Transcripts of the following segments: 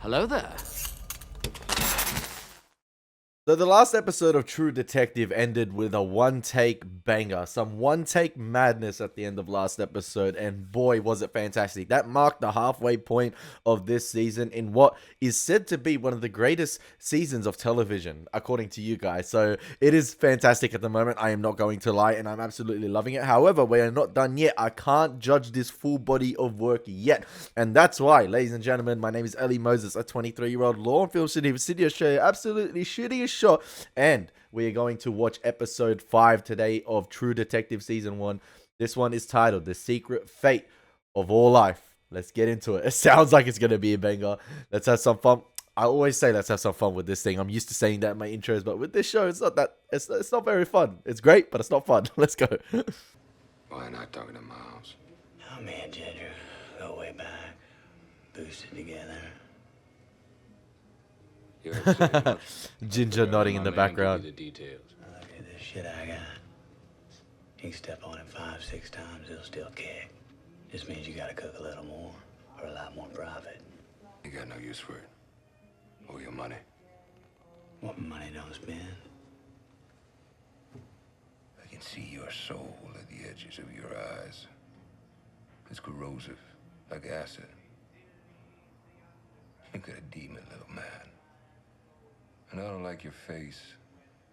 Hello there. So the last episode of True Detective ended with a one-take banger, some one-take madness at the end of last episode, and boy was it fantastic. That marked the halfway point of this season in what is said to be one of the greatest seasons of television, according to you guys. So it is fantastic at the moment, I am not going to lie, and I'm absolutely loving it. However, we are not done yet. I can't judge this full body of work yet, and that's why, ladies and gentlemen, my name is Elie Moses, a 23-year-old law and film student in Sydney, Australia, absolutely shooting a shot, and we are going to watch episode 5 today of True Detective season 1. This one is titled The Secret Fate of All Life. Let's get into it. It sounds like it's going to be a banger. Let's have some fun. I always say let's have some fun with this thing. I'm used to saying that in my intros, but with this show, it's not that. It's not very fun. It's great, but it's not fun. Let's go. Why not talking to Miles? Oh, me and Ginger go way back, boosted together. You ever say much? Ginger nodding in the My man, background. give you the details. Look at this shit I got. You can step on it 5-6 times, it'll still kick. Just means you gotta cook a little more for a lot more profit. You got no use for it. Or your money. What money don't spend? I can see your soul at the edges of your eyes. It's corrosive, like acid. You got a demon, little man. And I don't like your face.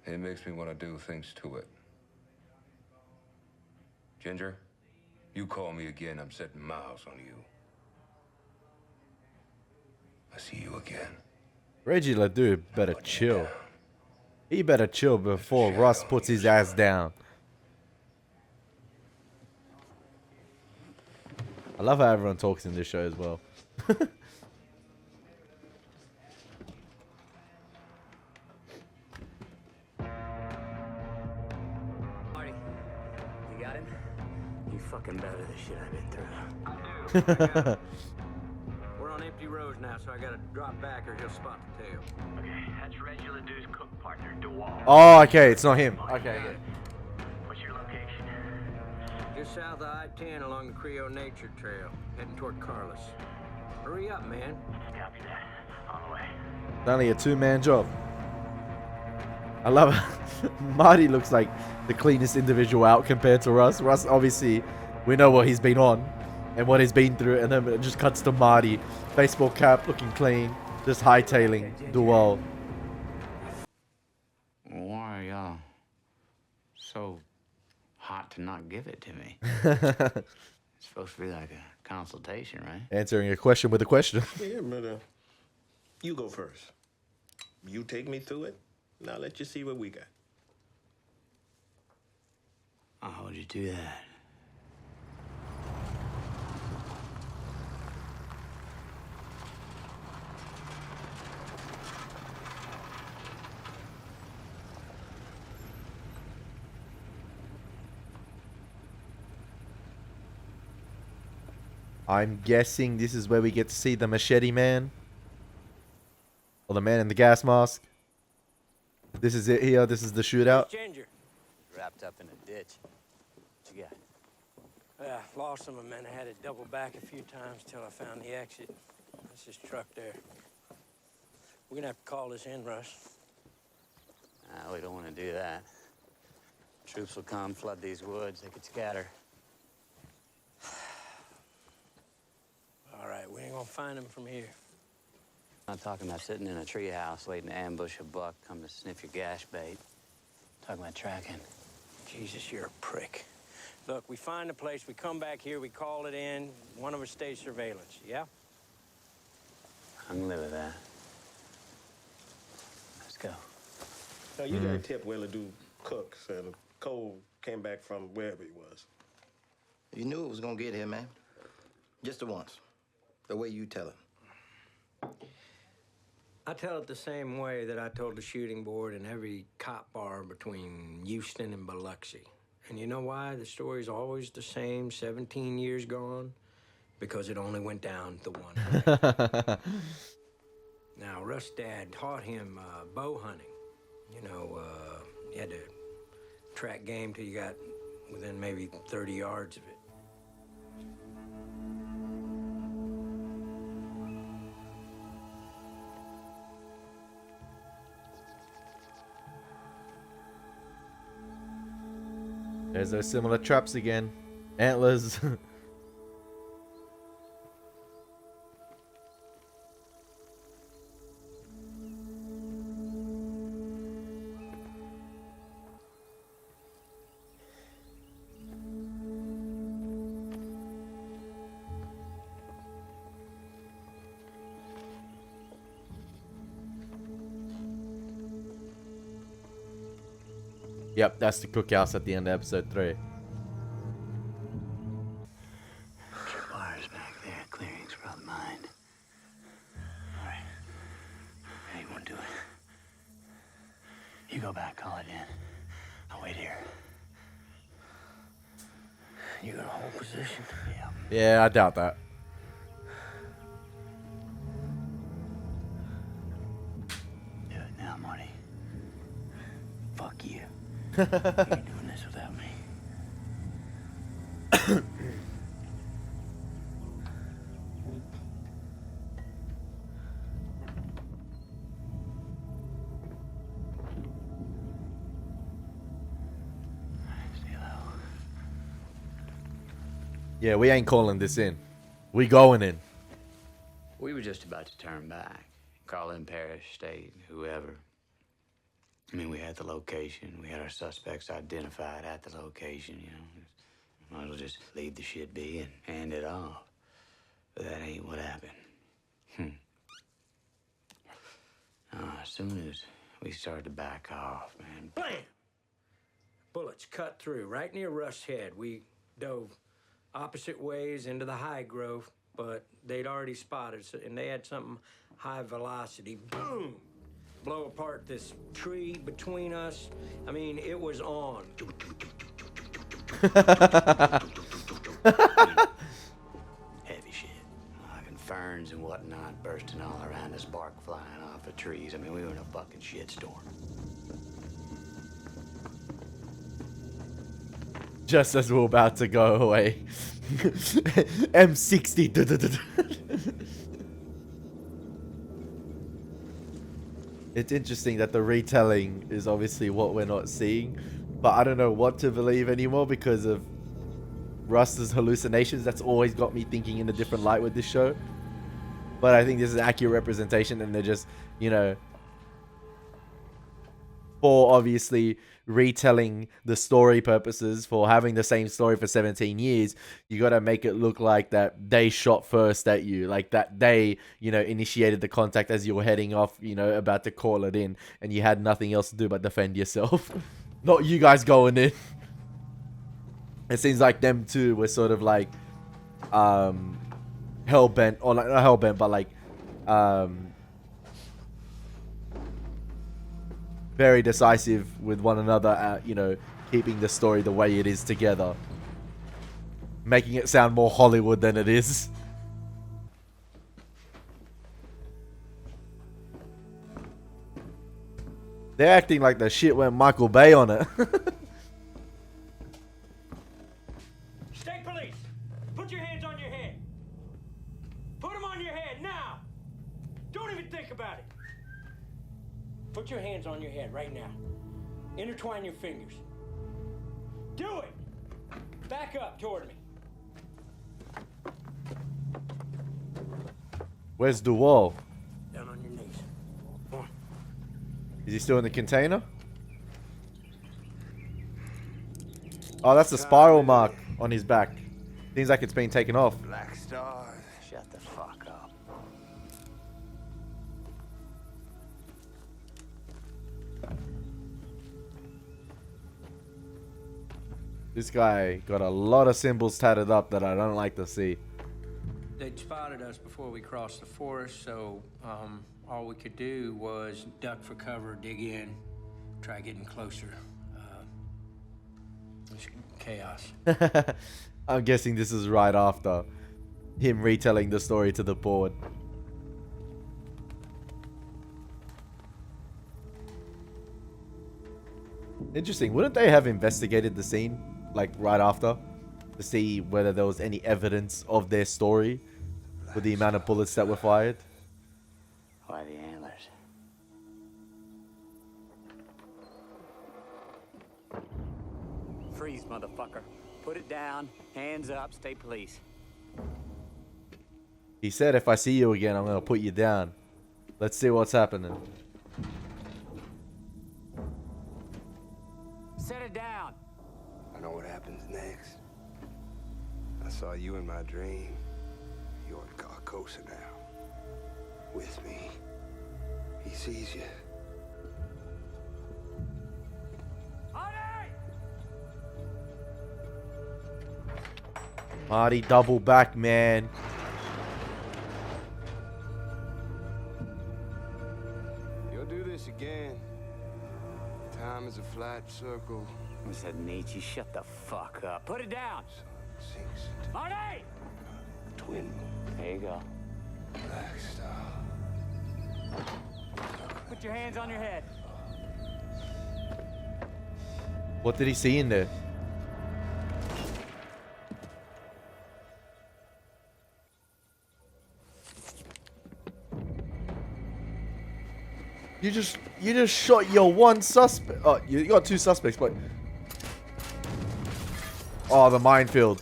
It makes me want to do things to it. Ginger, you call me again, I'm setting miles on you. I see you again. Reggie Ledoux better chill. He better chill before Russ puts his ass down. I love how everyone talks in this show as well. Marty, you got him? You fucking better the shit I've been through. We're on empty roads now, so I gotta drop back or he'll spot the tail. Okay, that's Reggie Ledoux's cook partner, DeWalt. Oh, okay, it's not him. Okay. What's your location? Just south of I-10 along the Creo Nature Trail, heading toward Carlos. Hurry up, man. Copy that. On the way. It's only a two-man job. I love it. Marty looks like the cleanest individual out compared to Russ. Russ, obviously, we know what he's been on and what he's been through, and then it just cuts to Marty. Baseball cap, looking clean, just hightailing Duval. Why are y'all so hot to not give it to me? It's supposed to be like a consultation, right? Answering a question with a question. Yeah, but you go first. You take me through it, and I'll let you see what we got. I'll hold you to that. I'm guessing this is where we get to see the machete man. Or the man in the gas mask. This is it here. This is the shootout. Ginger. Wrapped up in a ditch. What you got? Yeah, lost some of my men. I had to double back a few times till I found the exit. That's his truck there. We're gonna have to call this in, Russ. We don't want to do that. Troops will come, flood these woods. They could scatter. All right, we ain't gonna find him from here. I'm not talking about sitting in a treehouse waiting to ambush a buck, come to sniff your gash bait. I'm talking about tracking. Jesus, you're a prick. Look, we find a place, we come back here, we call it in, one of us stays surveillance, yeah? I can live with that. Let's go. Now, you got a tip where Ledoux cooks, and Cole came back from wherever he was. You knew it was gonna get here, man. Just the once. The way you tell it. I tell it the same way that I told the shooting board in every cop bar between Houston and Biloxi. And you know why the story's always the same, 17 years gone? Because it only went down the one way. Now, Russ' dad taught him bow hunting. You know, you had to track game till you got within maybe 30 yards of it. There's those similar traps again. Antlers. Yep, that's the cookhouse at the end of episode 3. Wires back there. Clearing's probably mine. All right. How you want to do it? You go back, call it in. I'll wait here. You gonna hold position? Yeah. Yeah, I doubt that. Do it now, Marty. Fuck you. You ain't doing this without me. Stay low. Yeah, we ain't calling this in. We going in. We were just about to turn back, call in parish, state, whoever. I mean, we had the location. We had our suspects identified at the location, you know. Might as well just leave the shit be and hand it off. But that ain't what happened. As soon as we started to back off, man, Bam! Bullets cut through right near Rush's head. We dove opposite ways into the high growth, but they'd already spotted us, and they had something high velocity. Boom! Blow apart this tree between us. I mean, it was on. heavy shit. Like ferns and whatnot bursting all around us, bark flying off the trees. I mean, we were in a fucking shitstorm. Just as we're about to go away. M60. It's interesting that the retelling is obviously what we're not seeing, but I don't know what to believe anymore because of Russ's hallucinations. That's always got me thinking in a different light with this show. But I think this is an accurate representation, and they're just, you know, for obviously retelling the story purposes, for having the same story for 17 years, you got to make it look like that they shot first at you, like that they, you know, initiated the contact as you were heading off, you know, about to call it in, and you had nothing else to do but defend yourself. Not you guys going in. It seems like them two were sort of like hell-bent, or like not hell-bent, but like very decisive with one another at, you know, keeping the story the way it is together. Making it sound more Hollywood than it is. They're acting like the shit went Michael Bay on it. State police, put your hands on your head. Put them on your head now. Don't even think about it. Put your hands on your head right now. Intertwine your fingers. Do it. Back up toward me. Where's Duval? Down on your knees. Come on. Is he still in the container? Oh, that's a spiral mark on his back. Seems like it's been taken off. Black stars. Shut the fuck up. This guy got a lot of symbols tatted up that I don't like to see. They'd spotted us before we crossed the forest, so all we could do was duck for cover, dig in, try getting closer. It's chaos. I'm guessing this is right after him retelling the story to the board. Interesting. Wouldn't they have investigated the scene, like, right after? To see whether there was any evidence of their story with the amount of bullets that were fired? Why the antlers? Freeze, motherfucker. Put it down. Hands up. State police. He said, if I see you again, I'm going to put you down. Let's see what's happening. Set it down. I know what happens next. I saw you in my dream. You're in Carcosa now. With me. He sees you. Marty, double back, man. You'll do this again. Time is a flat circle. I said, Nietzsche, shut the fuck up. Put it down. Sun sinks into Marty! twin There you go. black star. Put your hands on your head. What did he see in there? You just shot your one suspect. Oh, you got two suspects, but oh, the minefield.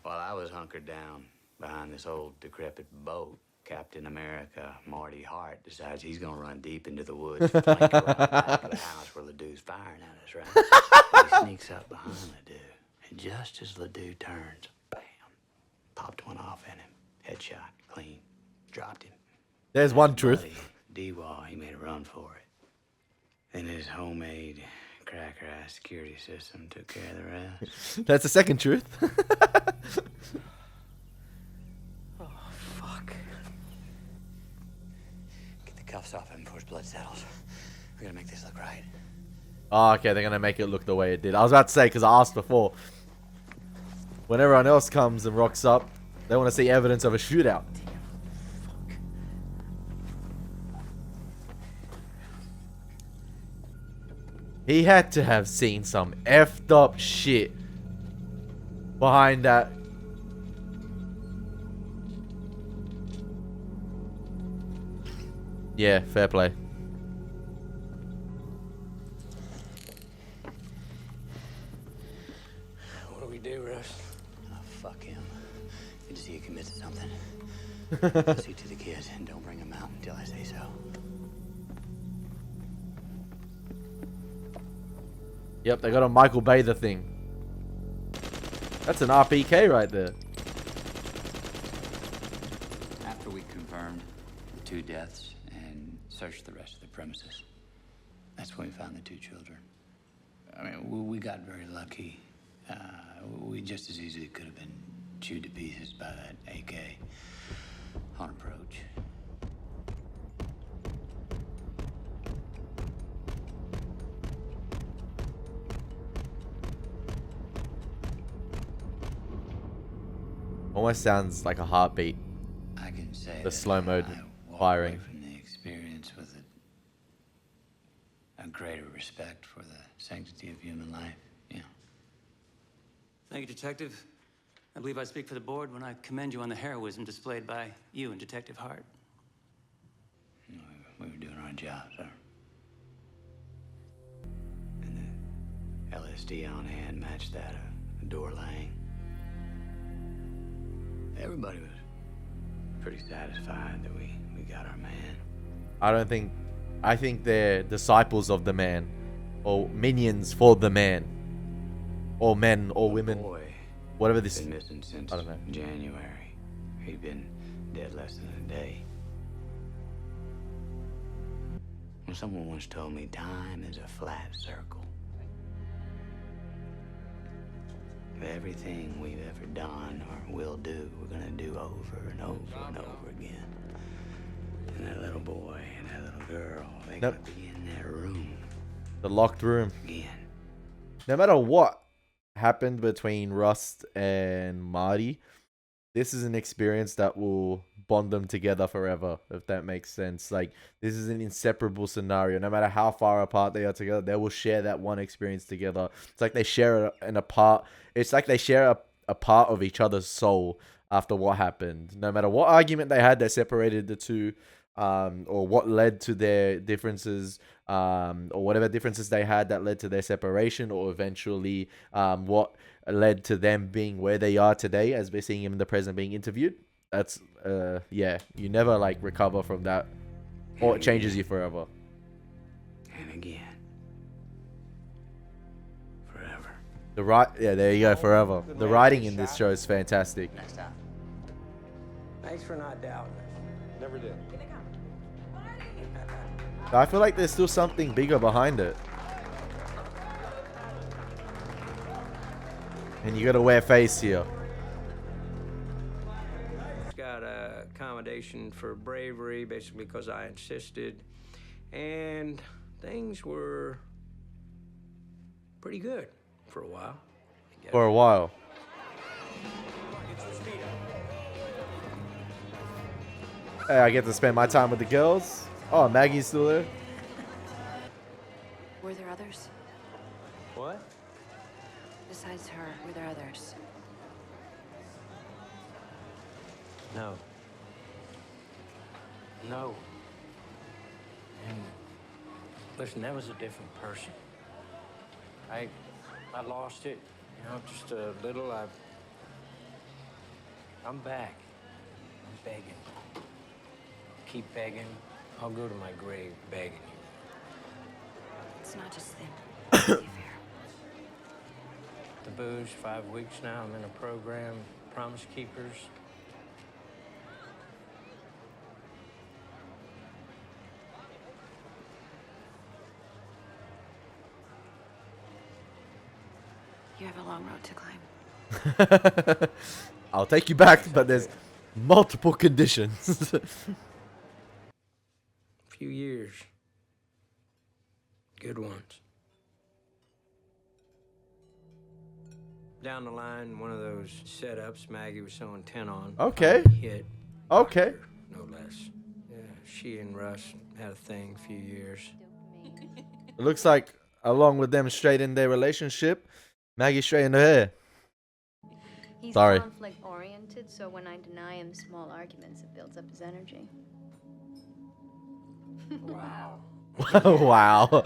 While I was hunkered down behind this old decrepit boat, Captain America Marty Hart decides he's gonna run deep into the woods, flank around the back of the house where Ledoux's firing at us, right? He sneaks up behind Ledoux, and just as Ledoux turns, bam, popped one off at him. Headshot, clean, dropped him. There's one truth. Buddy, D-Wall, he made a run for it. Then his homemade cracker-ass security system took care of the rest. That's the second truth. Oh, fuck. Get the cuffs off him before his blood settles. We gotta make this look right. Oh, okay, they're gonna make it look the way it did. I was about to say, because I asked before. When everyone else comes and rocks up, they want to see evidence of a shootout. He had to have seen some effed up shit behind that. Yeah, fair play. What do we do, Russ? Oh, fuck him. Good to see you commit to something. See to the kids and don't bring them out until I say so. Yep, they got a Michael Bay the thing. That's an RPK right there. After we confirmed the 2 deaths and searched the rest of the premises, that's when we found the 2 children. I mean, we got very lucky. We just as easily could have been chewed to pieces by that AK on approach. Almost sounds like a heartbeat. I can say The that slow-mo I walked firing. away from the experience with a greater respect for the sanctity of human life. Yeah. Thank you, Detective. I believe I speak for the board when I commend you on the heroism displayed by you and Detective Hart. We were doing our job, sir. And the LSD on hand matched that of Door Lang. Everybody was pretty satisfied that we got our man. I think they're disciples of the man. Or minions for the man. Or men, or women. Boy, Whatever this been missing since I don't know. January. He'd been dead less than a day. Well, someone once told me time is a flat circle. Everything we've ever done or will do, we're gonna do over and over and over again. And that little boy and that little girl, they gotta be in that room the locked room. again. No matter what happened between Rust and Marty, this is an experience that will bond them together forever, if that makes sense. Like, this is an inseparable scenario. No matter how far apart they are together, they will share that one experience together. It's like they share it's like they share a part of each other's soul after what happened. No matter what argument they had that separated the two, or what led to their differences, or whatever differences they had that led to their separation, or eventually what led to them being where they are today, as we're seeing him in the present being interviewed. That's yeah, you never like recover from that, or it changes you forever. And again. Forever. Yeah, there you go, forever. The writing in this show is fantastic. Next time. Thanks for not doubting us. Never did. I feel like there's still something bigger behind it. And you gotta wear face here. Got a accommodation for bravery, basically because I insisted. And things were pretty good for a while. I guess. For a while. Hey, I get to spend my time with the girls. Oh, Maggie's still there. Were there others? What? Besides her, were there others? No. No. And listen, that was a different person. I lost it, you know, just a little. I'm back. I'm begging. Keep begging. I'll go to my grave begging you. It's not just them. To be fair. The booze, 5 weeks now. I'm in a program, Promise Keepers. You have a long road to climb. I'll take you back, but there's multiple conditions. Few years. Good ones. Down the line, one of those setups Maggie was so intent on. Okay. Hit. Okay. No less. Yeah, she and Russ had a thing a few years. It looks like, along with them straight in their relationship, Maggie's straight in her hair. He's Sorry. conflict oriented, so when I deny him small arguments, it builds up his energy. Wow. Wow.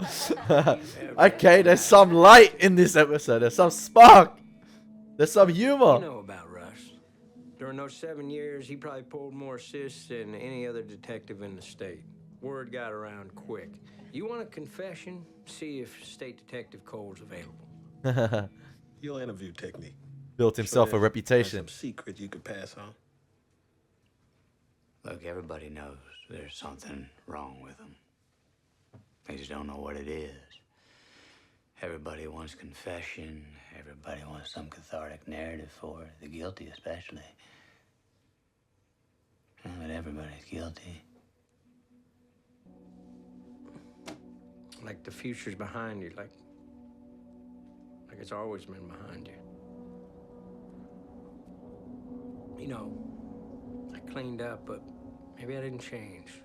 Okay, there's some light in this episode. There's some spark. There's some humor. You know about Russ. During those 7 years, he probably pulled more assists than any other detective in the state. Word got around quick. You want a confession? See if State Detective Cole's available. Your interview technique. Built himself a there's reputation. Some secret you could pass on. Look, everybody knows there's something wrong with them. They just don't know what it is. Everybody wants confession. Everybody wants some cathartic narrative for it, the guilty especially. But everybody's guilty. Like the future's behind you, like it's always been behind you. You know, I cleaned up, but maybe I didn't change.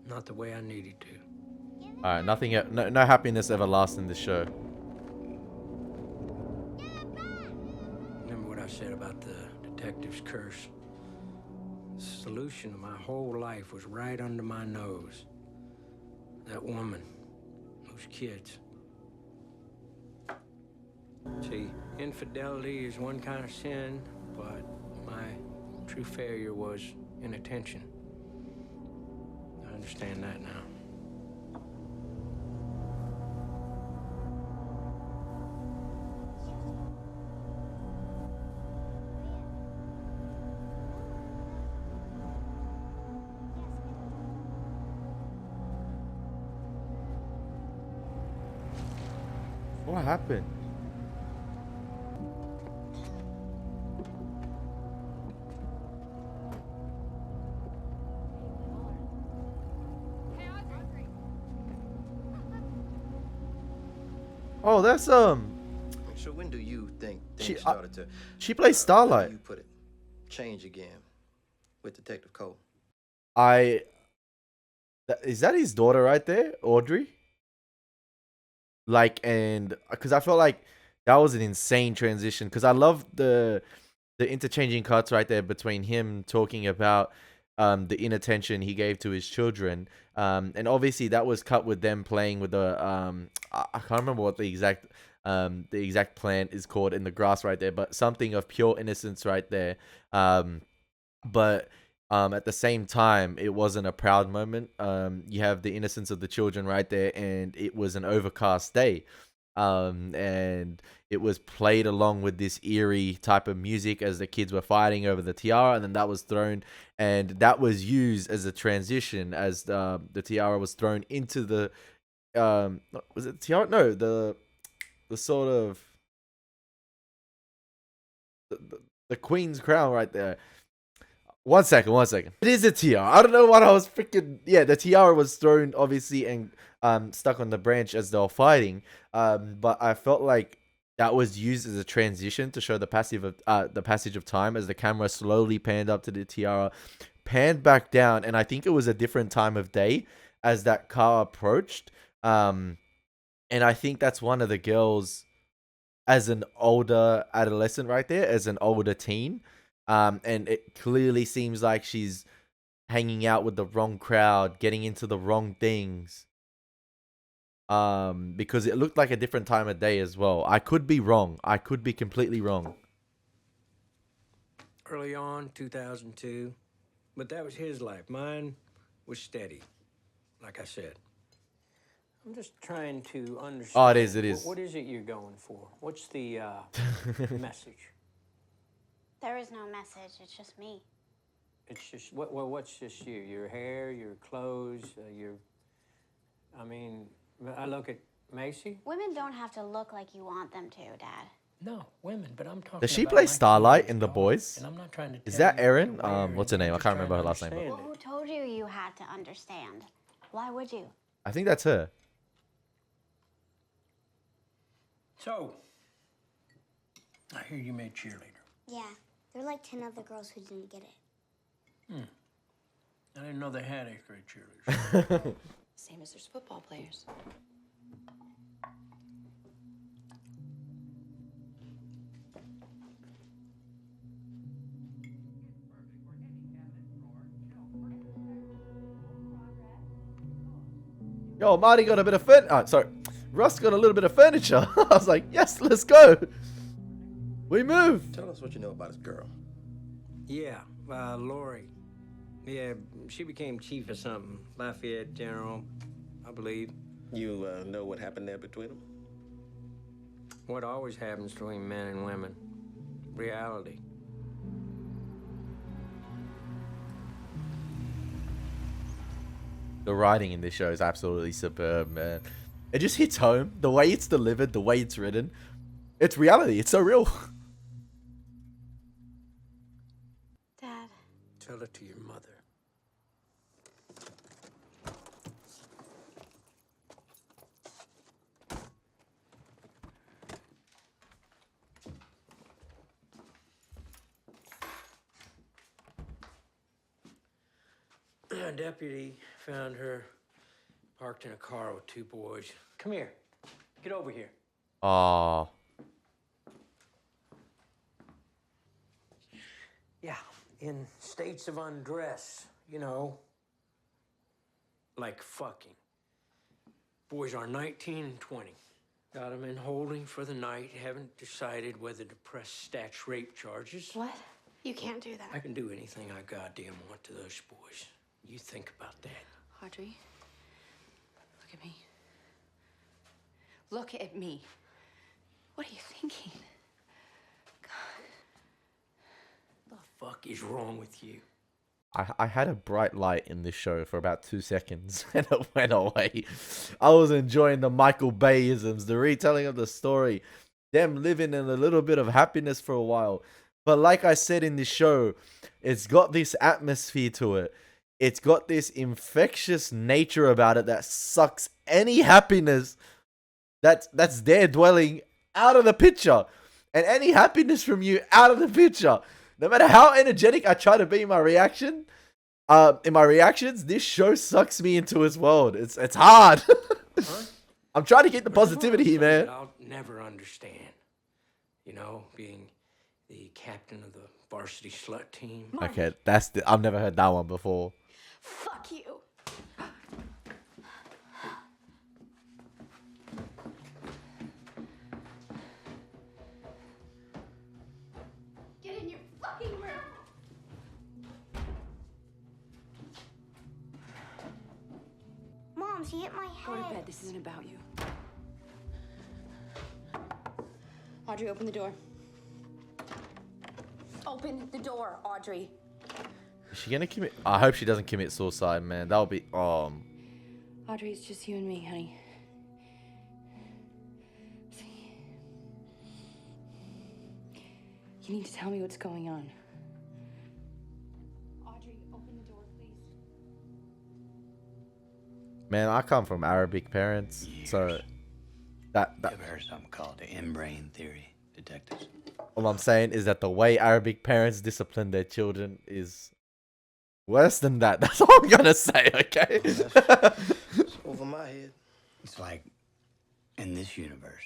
Not the way I needed to. Alright, nothing, no happiness ever lasts in this show. Remember what I said about the detective's curse? The solution to my whole life was right under my nose. That woman, those kids. See, infidelity is one kind of sin, but my true failure was inattention. I understand that now. What happened? Oh, that's So when do you think things started to? She plays How Starlight. do you put it? Change again with Detective Cole. Is that his daughter right there, Audrey? Like, and because I felt like that was an insane transition. Because I love the interchanging cuts right there between him talking about the inattention he gave to his children. And obviously that was cut with them playing with the I can't remember what the exact plant is called in the grass right there, but something of pure innocence right there. But at the same time, it wasn't a proud moment. You have the innocence of the children right there, and it was an overcast day. And it was played along with this eerie type of music as the kids were fighting over the tiara, and then that was thrown, and that was used as a transition as the tiara was thrown into the was it tiara? No, the sort of the queen's crown right there. One second. It is a tiara. I don't know what I was freaking. Yeah, the tiara was thrown obviously and stuck on the branch as they were fighting. But I felt like that was used as a transition to show the passage of time as the camera slowly panned up to the tiara, panned back down, and I think it was a different time of day as that car approached. And I think that's one of the girls as an older adolescent right there, as an older teen. And it clearly seems like she's hanging out with the wrong crowd, getting into the wrong things. Because it looked like a different time of day as well. I could be wrong. I could be completely wrong. Early on, 2002. But that was his life. Mine was steady, like I said. I'm just trying to understand. Oh, it is. What is it you're going for? What's the message? There is no message. It's just me. It's just what's just you? Your hair, your clothes, I mean, I look at Macy. Women don't have to look like you want them to, Dad. No, women, but I'm talking. Does she about play my Starlight in The Boys? And I'm not trying to. Is tell that you Erin? what to wear, What's her name? I just can't trying remember to her last name. understand Well, who told you you had to understand? Why would you? I think that's her. So, I hear you made cheerleader. Yeah, there were like 10 other girls who didn't get it. I didn't know they had 8th grade cheerleaders. Same as there's football players. Yo, Marty got a bit of furniture. Russ got a little bit of furniture. I was like, yes, let's go. We move. Tell us what you know about this girl. Yeah, Lori. Yeah, she became chief of something. Lafayette General, I believe. You know what happened there between them? What always happens between men and women. Reality. The writing in this show is absolutely superb, man. It just hits home. The way it's delivered, the way it's written. It's reality. It's so real. Dad. Tell it to your mother. A deputy found her parked in a car with 2 boys. Come here. Get over here. Oh. Yeah, in states of undress, you know. Like fucking. Boys are 19 and 20. Got them in holding for the night. Haven't decided whether to press Statch rape charges. What? You can't do that. I can do anything I goddamn want to those boys. You think about that. Audrey, look at me. Look at me. What are you thinking? The fuck is wrong with you? I had a bright light in this show for about 2 seconds and it went away. I was enjoying the Michael Bay-isms, the retelling of the story, them living in a little bit of happiness for a while. But like I said in this show, it's got this atmosphere to it. It's got this infectious nature about it that sucks any happiness that's there dwelling out of the picture. And any happiness from you out of the picture. No matter how energetic I try to be in my reactions, this show sucks me into its world. It's hard. Huh? I'm trying to keep the positivity here, man. I'll never understand. You know, being the captain of the varsity slut team. Okay, I've never heard that one before. Fuck you. Get in your fucking room. Mom, she hit my head. Go to bed. This isn't about you. Audrey, open the door. Open the door, Audrey. Is she gonna commit? I hope she doesn't commit suicide, man. That'll be Audrey, it's just you and me, honey. You need to tell me what's going on. Audrey, open the door, please. Man, I come from Arabic parents, so that You ever heard something called the in-brain theory, detectives? all I'm saying is that the way Arabic parents discipline their children is worse than that. That's all I'm gonna say, okay? It's over my head. It's like in this universe,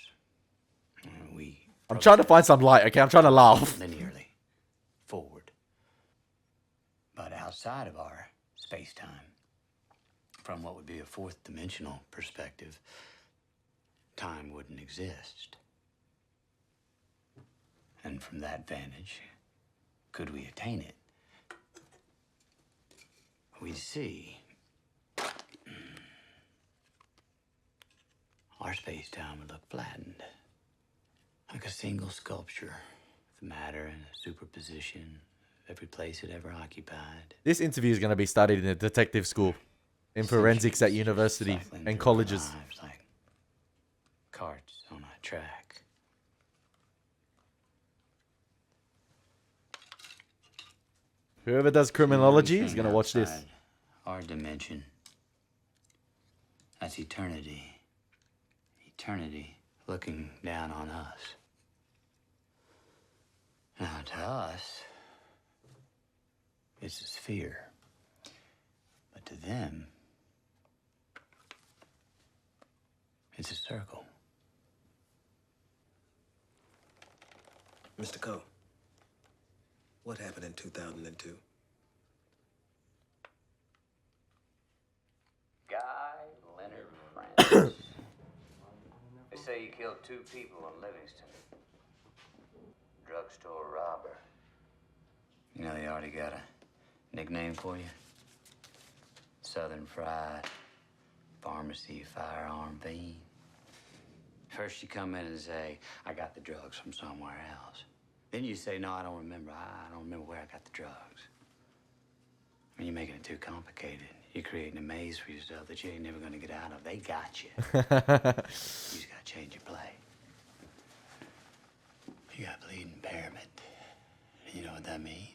I'm trying to find some light, okay? I'm trying to laugh. linearly forward. But outside of our space-time, from what would be a fourth dimensional perspective, time wouldn't exist. And from that vantage, could we attain it? We'd see our space-time would look flattened, like a single sculpture with matter and superposition of every place it ever occupied. This interview is going to be studied in a detective school, in forensics at university Cycling and through colleges. our lives like carts on a track. Whoever does criminology is going to watch this. Outside our dimension. That's eternity. Eternity looking down on us. Now, to us, it's a sphere. But to them, it's a circle. Mr. Coe, what happened in 2002? Guy Leonard Francis. They say you killed 2 people in Livingston. Drugstore robber. You know they already got a nickname for you? Southern Fried Pharmacy Firearm Fiend. First you come in and say, I got the drugs from somewhere else. Then you say, no, I don't remember. I don't remember where I got the drugs. I mean, you're making it too complicated. You're creating a maze for yourself that you ain't never gonna get out of. They got you. You just gotta change your play. You got bleeding impairment. You know what that means?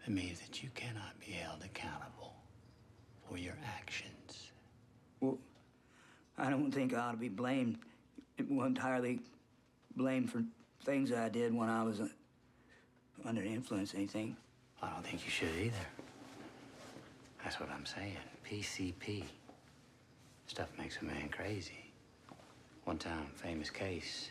It means that you cannot be held accountable for your actions. Well, I don't think I ought to be blamed, entirely blamed for things I did when I was under the influence, anything. I don't think you should either. That's what I'm saying. PCP. Stuff makes a man crazy. One time, famous case.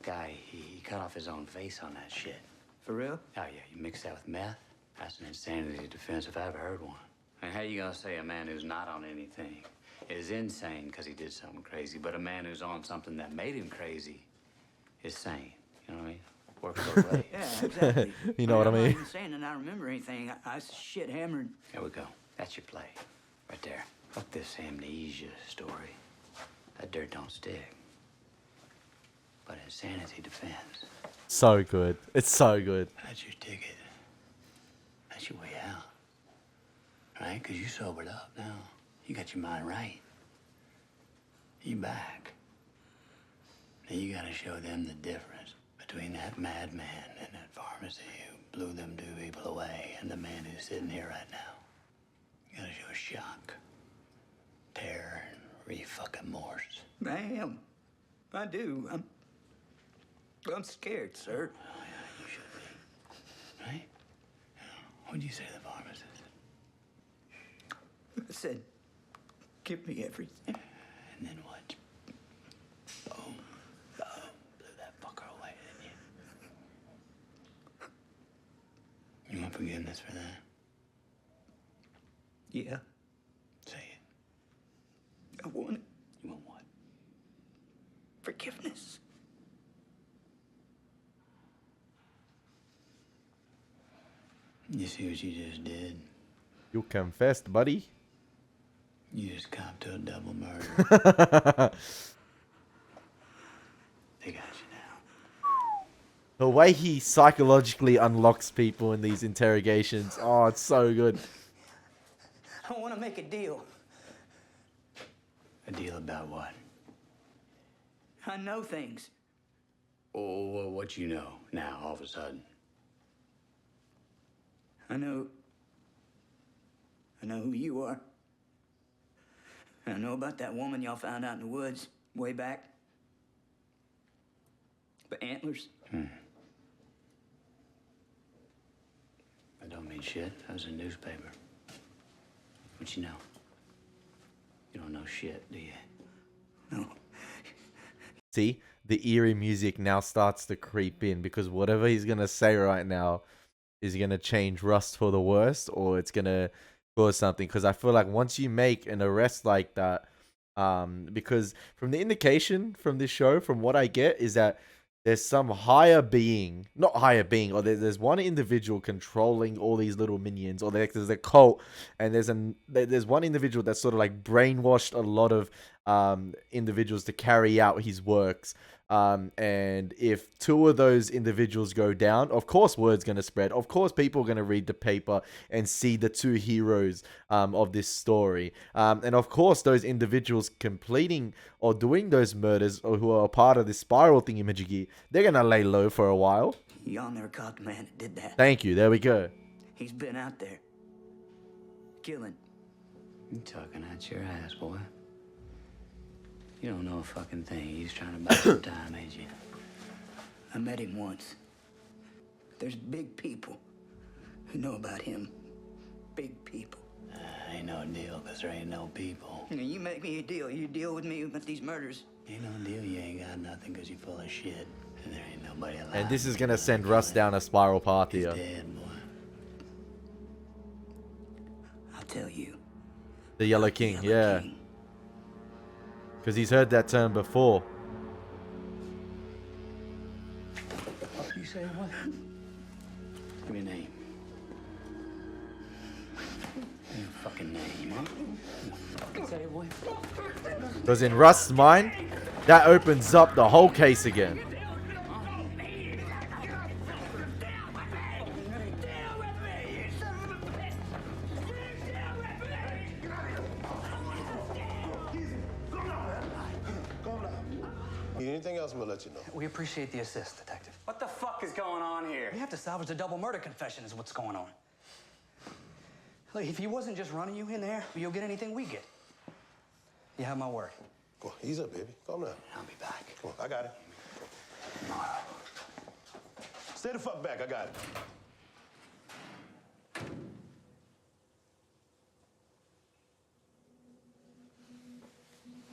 Guy, he cut off his own face on that shit. For real? Oh, yeah, you mix that with meth? That's an insanity defense if I ever heard one. And how you gonna say a man who's not on anything is insane because he did something crazy, but a man who's on something that made him crazy is sane? You know what I mean? Works both ways. Yeah, exactly. You know what I I'm mean? not even saying that I remember anything. I was shit hammered. There we go. That's your play. Right there. Fuck this amnesia story. That dirt don't stick. But insanity defense. So good. It's so good. That's your ticket. That's your way out. Right? Because you sobered up now. You got your mind right. You back. Now you gotta show them the difference between that madman in that pharmacy who blew them 2 people away and the man who's sitting here right now. You gotta show shock, terror, and re-fucking-morse. I am. I do. I'm scared, sir. Oh, yeah, you should be. Right? What'd you say to the pharmacist? I said, give me everything. And then what? Boom. Boom. Blew that fucker away, didn't you? want forgiveness for that? Yeah, Say it. I want it. You want what? Forgiveness. You see what you just did? You confessed, buddy. You just copped to a double murder. They got you now. The way he psychologically unlocks people in these interrogations. Oh, it's so good. I want to make a deal. A deal about what? I know things. Oh, what you know now, all of a sudden? I know who you are. I know about that woman y'all found out in the woods way back. The antlers. I don't mean shit. That was a newspaper. What you know? You don't know shit, do you? No. See, the eerie music now starts to creep in because whatever he's going to say right now is going to change Rust for the worst or it's going to cause something. Because I feel like once you make an arrest like that, because from the indication from this show, from what I get, is that there's some higher being, not higher being, or there's one individual controlling all these little minions, or there's a cult, and there's one individual that's sort of like brainwashed a lot of individuals to carry out his works. And if two of those individuals go down, of course word's going to spread. Of course people are going to read the paper and see the two heroes of this story. And of course those individuals completing or doing those murders or who are a part of this spiral thingy-majiggy, they're going to lay low for a while. Y'all never caught the man that did that. Thank you. There we go. He's been out there. Killing. You talking out your ass, boy. You don't know a fucking thing. He's trying to buy some time, ain't you? I met him once. There's big people who know about him. Big people. Ain't no deal, because there ain't no people. You make me a deal. You deal with me about these murders. Ain't no deal. You ain't got nothing because you're full of shit. And there ain't nobody alive. And this is going to send Russ down a spiral path here. He's dead, boy. I'll tell you. The Yellow King, yeah. Because he's heard that term before. You say what? Give me a name. Give me a fucking name, huh? Fucking say it, boy. Because in Rust's mind, that opens up the whole case again. Anything else, we'll let you know. We appreciate the assist, Detective. What the fuck is going on here? We have to salvage the double murder confession is what's going on. Look, if he wasn't just running you in there, you'll get anything we get. You have my word. Come on, ease up, baby. Calm down. I'll be back. Come on, I got it. Stay the fuck back, I got it.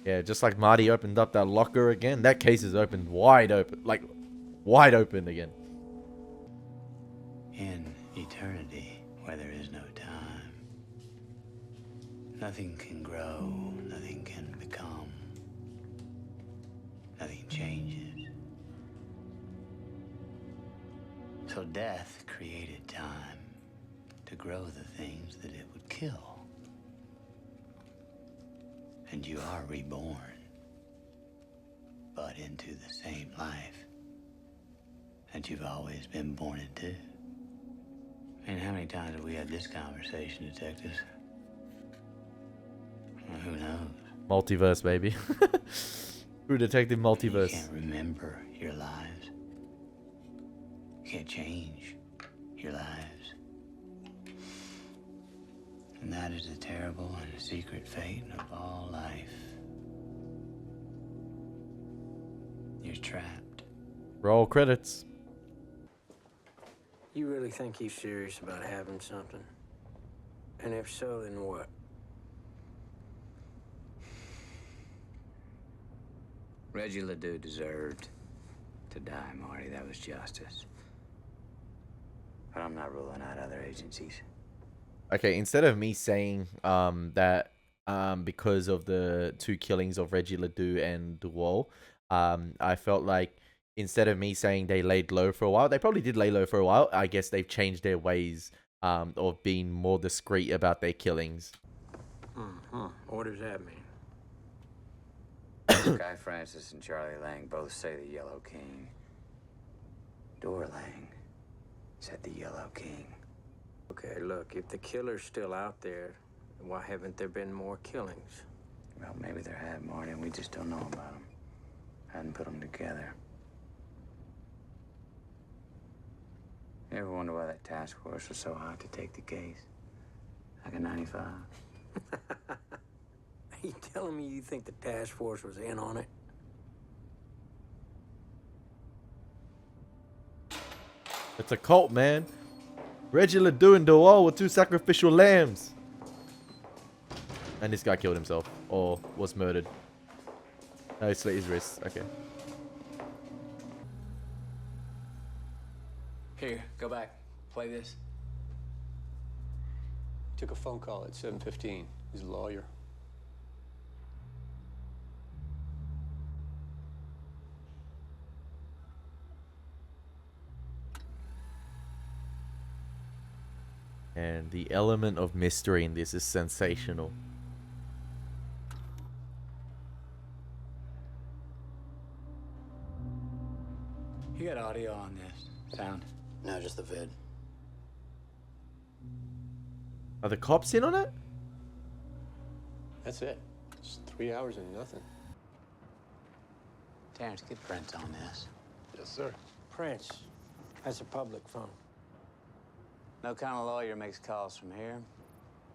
Yeah, just like Marty opened up that locker again, that case is opened wide open. Like, wide open again. In eternity, where there is no time, nothing can grow, nothing can become, nothing changes. So death created time to grow the things that it would kill. And you are reborn, but into the same life that you've always been born into. And how many times have we had this conversation, detectives? Well, who knows? Multiverse, baby. True Detective Multiverse. You can't remember your lives. You can't change your lives. And that is a terrible and a secret fate of all life. You're trapped. Roll credits. You really think he's serious about having something? And if so, then what? Reggie Ledoux deserved to die, Marty. That was justice. But I'm not ruling out other agencies. Okay, instead of me saying that because of the 2 killings of Reggie Ledoux and Duval, I felt like instead of me saying they laid low for a while, they probably did lay low for a while. I guess they've changed their ways of being more discreet about their killings. What does that mean? Guy Francis and Charlie Lang both say the Yellow King. Dora Lang said the Yellow King. Okay, look, if the killer's still out there, why haven't there been more killings? Well, maybe there have, Marty, and we just don't know about them. Hadn't put them together. You ever wonder why that task force was so hot to take the case? Like a 95? Are you telling me you think the task force was in on it? It's a cult, man. Reggie Ledoux and Duval were 2 sacrificial lambs. And this guy killed himself. Or was murdered. No, he slit his wrists. Okay. Here, go back. Play this. Took a phone call at 7:15. He's a lawyer. And the element of mystery in this is sensational. You got audio on this? Sound? No, just the vid. Are the cops in on it? That's it. It's 3 hours and nothing. Terrence, get Prince on this. Yes, sir. Prince, that's a public phone. No kind of lawyer makes calls from here.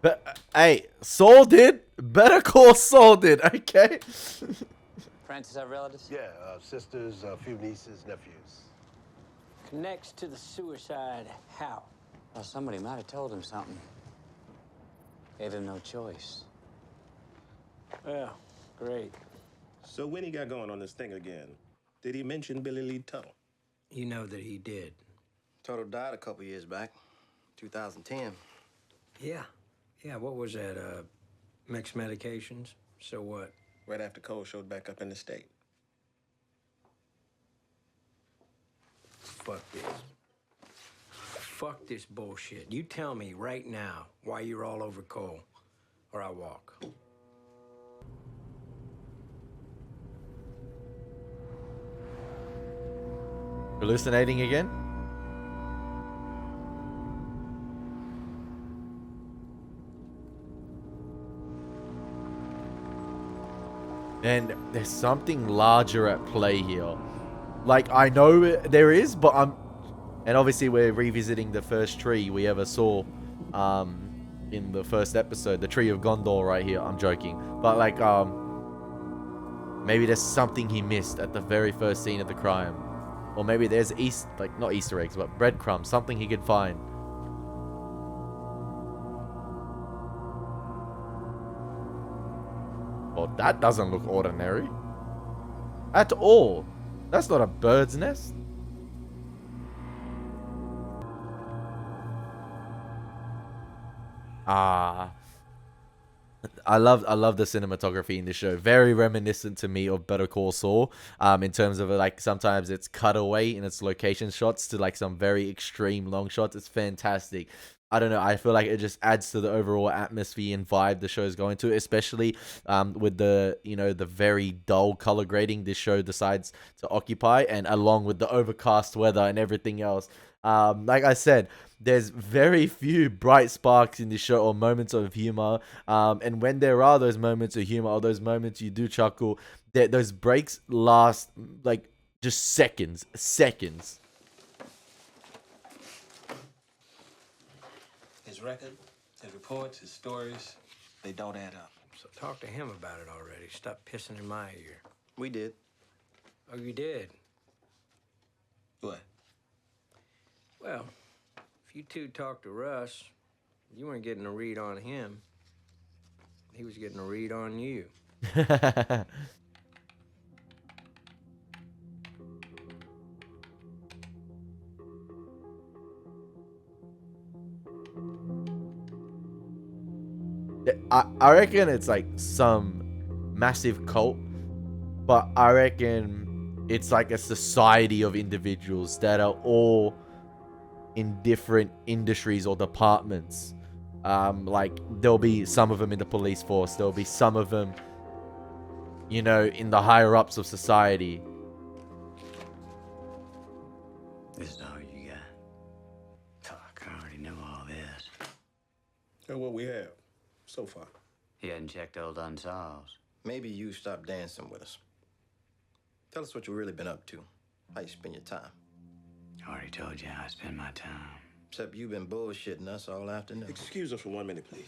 But hey, Saul did. Better call Saul did. Okay. Francis have relatives? Yeah, sisters, a few nieces, nephews. Connects to the suicide how? Well, somebody might have told him something. Gave him no choice. Well, great. So when he got going on this thing again, did he mention Billy Lee Tuttle? You know that he did. Tuttle died a couple years back, 2010. Yeah. Yeah, what was that, mixed medications? So what? Right after Cole showed back up in the state. Fuck this. Fuck this bullshit. You tell me right now why you're all over Cole, or I walk. Hallucinating again? And there's something larger at play here. Like, I know there is, but and obviously we're revisiting the first tree we ever saw in the first episode, the tree of Gondor right here. I'm joking. But like, maybe there's something he missed at the very first scene of the crime. Or maybe there's not Easter eggs, but breadcrumbs, something he could find. Well, that doesn't look ordinary. At all. That's not a bird's nest. I love the cinematography in this show. Very reminiscent to me of Better Call Saul. In terms of like sometimes it's cutaway in its location shots to like some very extreme long shots. It's fantastic. I don't know. I feel like it just adds to the overall atmosphere and vibe the show is going to, especially with the the very dull color grading this show decides to occupy, and along with the overcast weather and everything else. Like I said, there's very few bright sparks in this show or moments of humor. And when there are those moments of humor or those moments you do chuckle, those breaks last like just seconds. His record, his reports, his stories, they don't add up. So talk to him about it already. Stop pissing in my ear. We did. Oh, you did? What? Well, if you two talked to Russ, you weren't getting a read on him. He was getting a read on you. I reckon it's like some massive cult, but I reckon it's like a society of individuals that are all in different industries or departments. Like there'll be some of them in the police force, there'll be some of them, you know, in the higher ups of society. This is all you got. Fuck, I already know all this. That's what we have so far. He hadn't checked old Unsolves. Maybe you stop dancing with us. Tell us what you've really been up to. How you spend your time. I already told you how I spend my time. Except you've been bullshitting us all afternoon. Excuse us for 1 minute, please.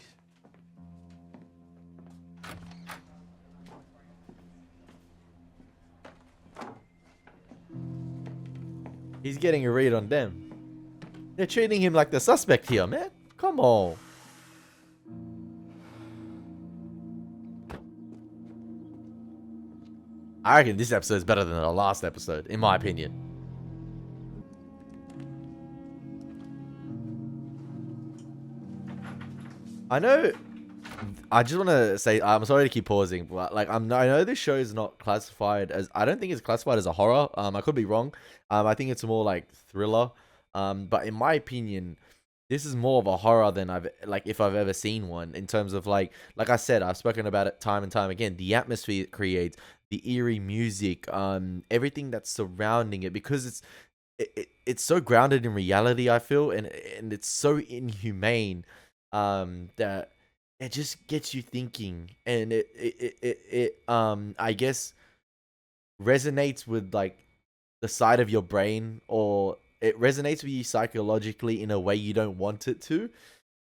He's getting a read on them. They're treating him like the suspect here, man. Come on. I reckon this episode is better than the last episode, in my opinion. I know. I just want to say, I'm sorry to keep pausing, but like I know this show is not classified as. I don't think it's classified as a horror. I could be wrong. I think it's more like thriller. But in my opinion, this is more of a horror than if I've ever seen one. In terms of like I said, I've spoken about it time and time again. The atmosphere it creates, the eerie music, everything that's surrounding it, because it's so grounded in reality. I feel, and it's so inhumane, that it just gets you thinking, and it I guess resonates with like the side of your brain, or it resonates with you psychologically in a way you don't want it to,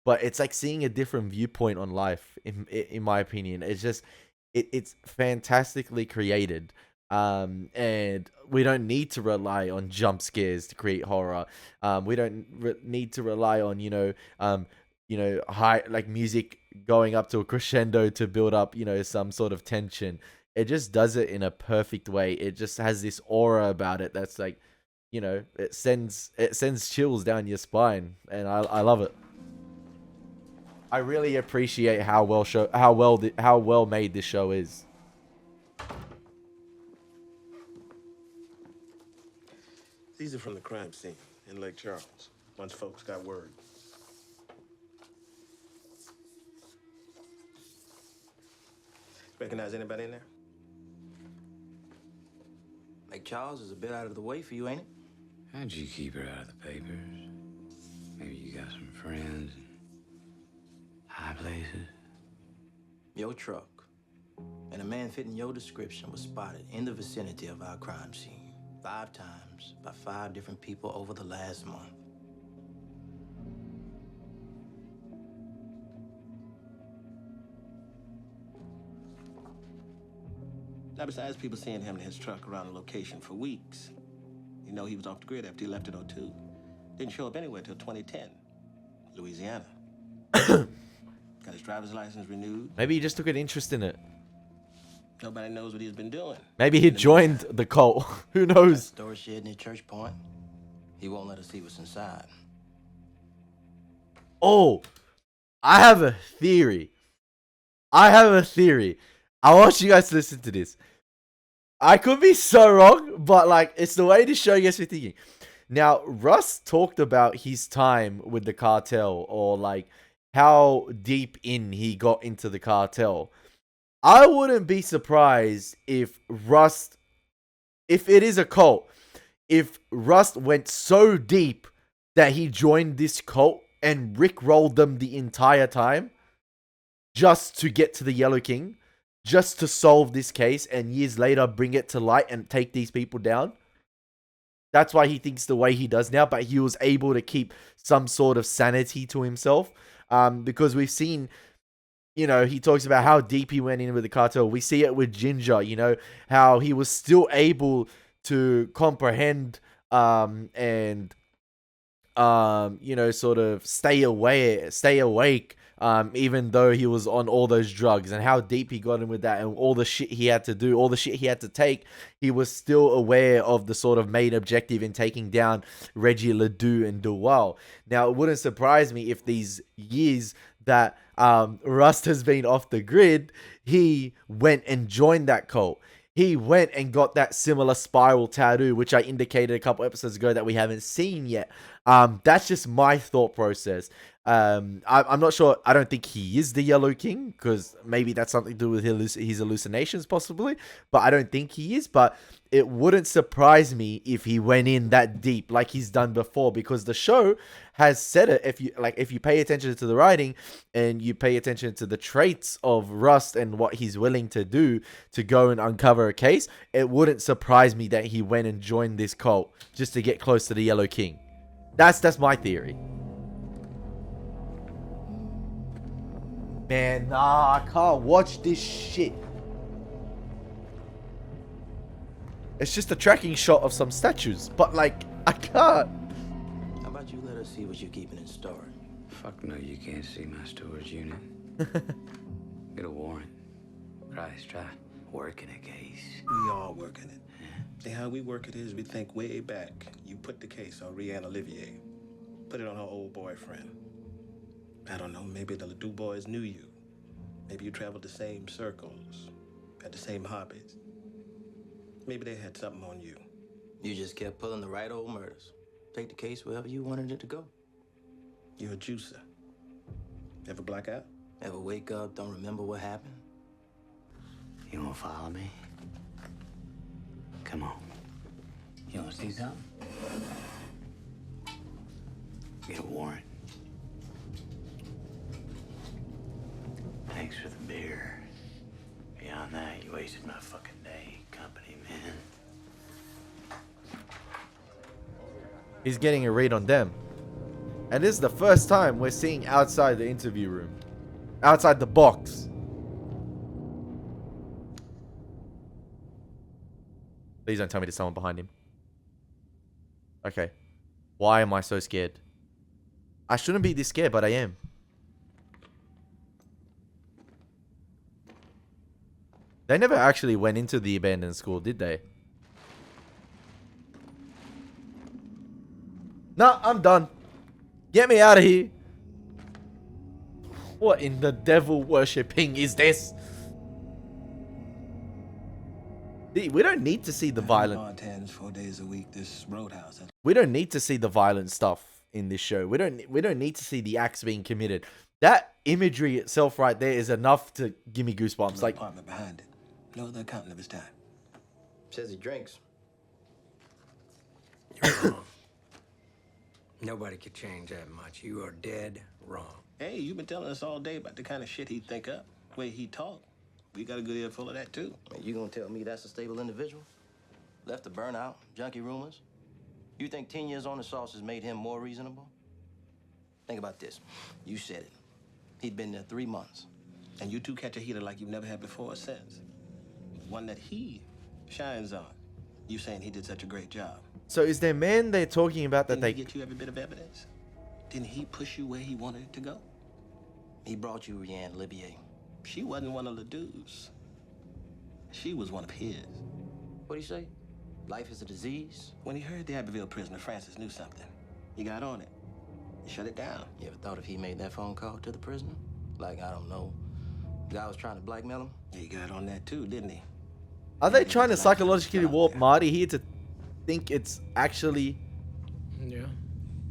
but it's like seeing a different viewpoint on life. In my opinion, it's just it's fantastically created, and we don't need to rely on jump scares to create horror. We don't need to rely on high like music going up to a crescendo to build up some sort of tension. It just does it in a perfect way. It just has this aura about it that's like, it sends chills down your spine, and I love it. I really appreciate how well made this show is. These are from the crime scene in Lake Charles. Once folks got word. Recognize anybody in there? Lake Charles is a bit out of the way for you, ain't it? How'd you keep her out of the papers? Maybe you got some friends in high places? Your truck and a man fitting your description was spotted in the vicinity of our crime scene 5 times by 5 different people over the last month. Now, besides people seeing him in his truck around the location for weeks, you know he was off the grid after he left at 02. Didn't show up anywhere till 2010, Louisiana. Got his driver's license renewed. Maybe he just took an interest in it. Nobody knows what he's been doing. Maybe he joined the cult. Who knows? Storage shed near Church Point. He won't let us see what's inside. Oh, I have a theory. I want you guys to listen to this. I could be so wrong, but like it's the way this show gets me thinking. Now, Russ talked about his time with the cartel, or like how deep in he got into the cartel. I wouldn't be surprised if it is a cult, if Rust went so deep that he joined this cult and rickrolled them the entire time just to get to the Yellow King, just to solve this case, and years later bring it to light and take these people down. That's why he thinks the way he does now, but he was able to keep some sort of sanity to himself, because we've seen, he talks about how deep he went in with the cartel. We see it with Ginger, how he was still able to comprehend and sort of stay awake, even though he was on all those drugs, and how deep he got in with that, and all the shit he had to do, all the shit he had to take. He was still aware of the sort of main objective in taking down Reggie Ledoux and Duval. Now, it wouldn't surprise me if these years that Rust has been off the grid, he went and joined that cult. He went and got that similar spiral tattoo, which I indicated a couple episodes ago that we haven't seen yet. That's just my thought process. I'm not sure. I don't think he is the Yellow King, because maybe that's something to do with his hallucinations, possibly. But I don't think he is. But it wouldn't surprise me if he went in that deep like he's done before, because the show has said it. If you pay attention to the writing and you pay attention to the traits of Rust and what he's willing to do to go and uncover a case, it wouldn't surprise me that he went and joined this cult just to get close to the Yellow King. That's my theory. Man, nah, I can't watch this shit. It's just a tracking shot of some statues, but like, I can't. How about you let us see what you're keeping in storage? Fuck no, you can't see my storage unit. Get a warrant. Christ, try working a case. We all working it. See, how we work it is we think way back. You put the case on Rihanna Olivier. Put it on her old boyfriend. I don't know, maybe the Ledoux boys knew you. Maybe you traveled the same circles, had the same hobbies. Maybe they had something on you. You just kept pulling the right old murders. Take the case wherever you wanted it to go. You're a juicer. Ever black out? Ever wake up, don't remember what happened? You wanna follow me? Come on. You wanna see something? Get a warrant. Thanks for the beer. Beyond that, you wasted my fucking day. Company, man. He's getting a read on them. And this is the first time we're seeing outside the interview room. Outside the box. Please don't tell me there's someone behind him. Okay. Why am I so scared? I shouldn't be this scared, but I am. They never actually went into the abandoned school, did they? Nah, I'm done. Get me out of here. What in the devil worshipping is this? We don't need to see the violent. Bartends 4 days a week. This roadhouse. We don't need to see the violent stuff in this show. We don't need to see the acts being committed. That imagery itself right there is enough to give me goosebumps. Like, apartment behind it. No other accountant of his time. Says he drinks. You're wrong. Nobody could change that much. You are dead wrong. Hey, you've been telling us all day about the kind of shit he'd think up, the way he talk. We got a good ear full of that, too. You gonna tell me that's a stable individual? Left to burn out, junkie rumors? You think 10 years on the sauce has made him more reasonable? Think about this. You said it. He'd been there 3 months. And you two catch a heater like you've never had before or since. One that he shines on. You saying he did such a great job. so is there man they're talking about that Didn't they... he get you every bit of evidence? Didn't he push you where he wanted it to go? He brought you Rihanna Olivier. She wasn't one of the dudes. She was one of his. What'd he say? Life is a disease? When he heard the Abbeville prisoner, Francis knew something. He got on it. He shut it down. You ever thought if he made that phone call to the prisoner? Like, I don't know, the guy was trying to blackmail him? He got on that too, didn't he? Are they trying to psychologically warp Marty here to think it's actually Yeah.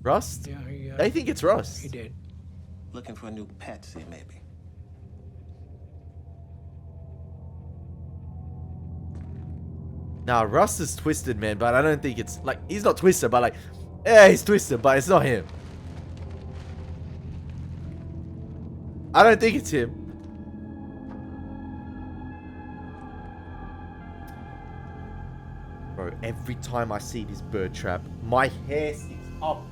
Rust? Yeah, They think it's Rust. He did. Looking for a new patsy, maybe. Nah, Rust is twisted, man, but I don't think it's... Like, he's not twisted, but like... Yeah, he's twisted, but it's not him. I don't think it's him. Bro, every time I see this bird trap, my hair sticks up.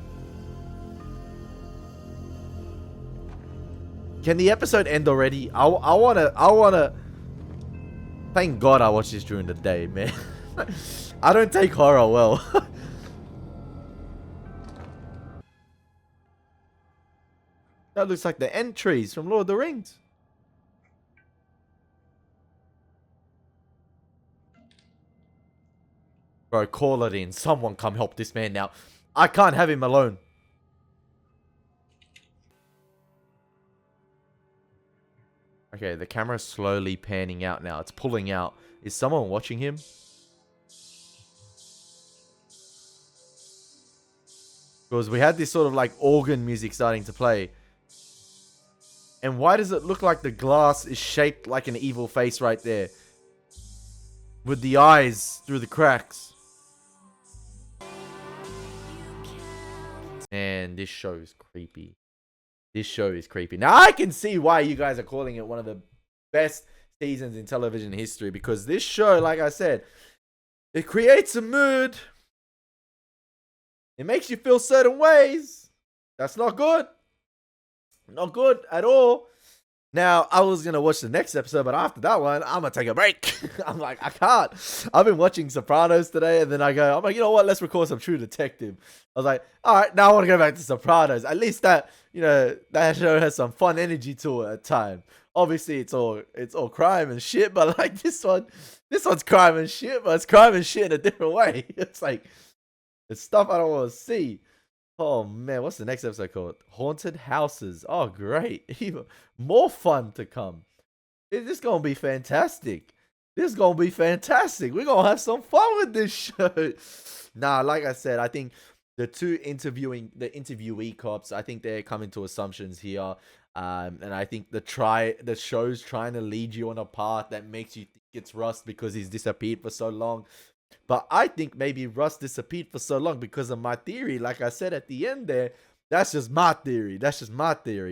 Can the episode end already? I wanna... Thank God I watched this during the day, man. I don't take horror well. That looks like the end trees from Lord of the Rings. Bro, call it in. Someone come help this man now. I can't have him alone. Okay, the camera's slowly panning out now. It's pulling out. Is someone watching him? Because we had this sort of like organ music starting to play. And why does it look like the glass is shaped like an evil face right there? With the eyes through the cracks. And this show is creepy. This show is creepy. Now I can see why you guys are calling it one of the best seasons in television history. Because this show, like I said, it creates a mood. It makes you feel certain ways. That's not good. Not good at all. Now, I was going to watch the next episode, but after that one, I'm going to take a break. I'm like, I can't. I've been watching Sopranos today, and then I'm like, you know what? Let's record some True Detective. I was like, all right, now I want to go back to Sopranos. At least that, that show has some fun energy to it at times. Obviously, it's all crime and shit, but like this one's crime and shit, but it's crime and shit in a different way. It's like, it's stuff I don't want to see. Oh man, what's the next episode called? Haunted Houses. Oh great. Even more fun to come. This is gonna be fantastic. This is gonna be fantastic. We're gonna have some fun with this show. Nah, like I said, I think the interviewee cops, I think they're coming to assumptions here. And I think the show's trying to lead you on a path that makes you think it's Russ because he's disappeared for so long. But I think maybe Russ disappeared for so long because of my theory. Like I said at the end there, that's just my theory.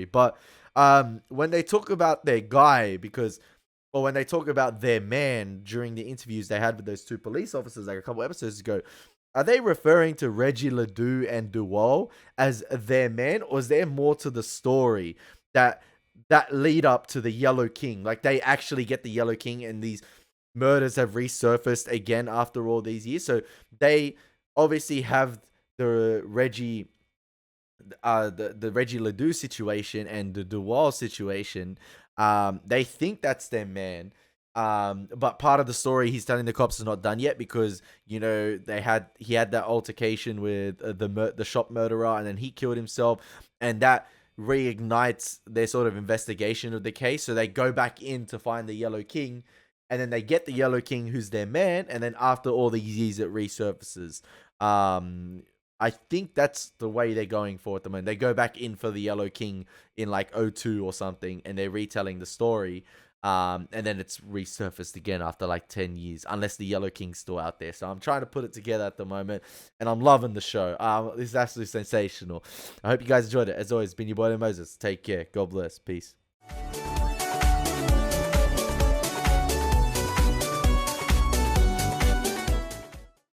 But when they talk about their guy, or when they talk about their man during the interviews they had with those two police officers like a couple episodes ago, are they referring to Reggie Ledoux and Duval as their man? Or is there more to the story that lead up to the Yellow King? Like they actually get the Yellow King and these murders have resurfaced again after all these years. So they obviously have the Reggie Ledoux situation and the Duval situation. They think that's their man. But part of the story he's telling the cops is not done yet because he had that altercation with the shop murderer, and then he killed himself, and that reignites their sort of investigation of the case. So they go back in to find the Yellow King. And then they get the Yellow King, who's their man. And then after all these years, it resurfaces. I think that's the way they're going for at the moment. They go back in for the Yellow King in like 02 or something. And they're retelling the story. And then it's resurfaced again after like 10 years. Unless the Yellow King's still out there. So I'm trying to put it together at the moment. And I'm loving the show. This is absolutely sensational. I hope you guys enjoyed it. As always, it's been your boy Elie Moses. Take care. God bless. Peace.